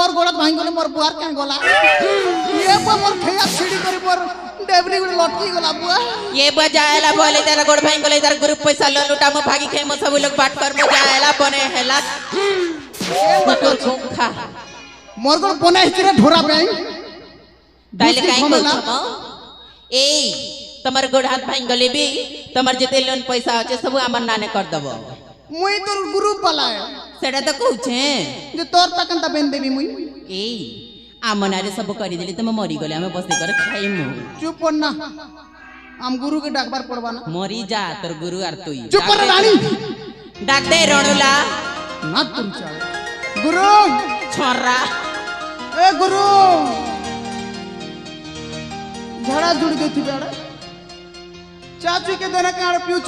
मोर गोड़ भाई गले मोर बुआर के गला ये बा मोर खैया छिड़ी कर मोर डेबरी गुड़ लटकी गला बुआ ये बजायला बोले तेरा गोड़ भाई गले तेरा ग्रुप पैसा ल लुटा म भागी खे म सब लोग बात कर म जायला बने हेला तो खोखा मोर गोड़ बने हितरे ढोरा पे दाइले काई को छम ए तमर गोड़ हाथ भाई गले भी तमर जते लोन पैसा होचे सब हमर नाने कर दबो मुई तोर ग्रुप वाला है सेटा तो कहूछे जे तोर तकन त बेन देबी मुई ए आमनारे सब करी देली तुम मरी गले हमें बसे कर खाई मु चुप ना हम गुरु के डाकबार पड़वा ना मरी जा तोर गुरु आर तुई चुप कर रानी डाक दे रणुला ना तुम चल गुरु छोरा ए गुरु झड़ा जुड़ गई थी बेड़ा चाची के देना काड़ पियो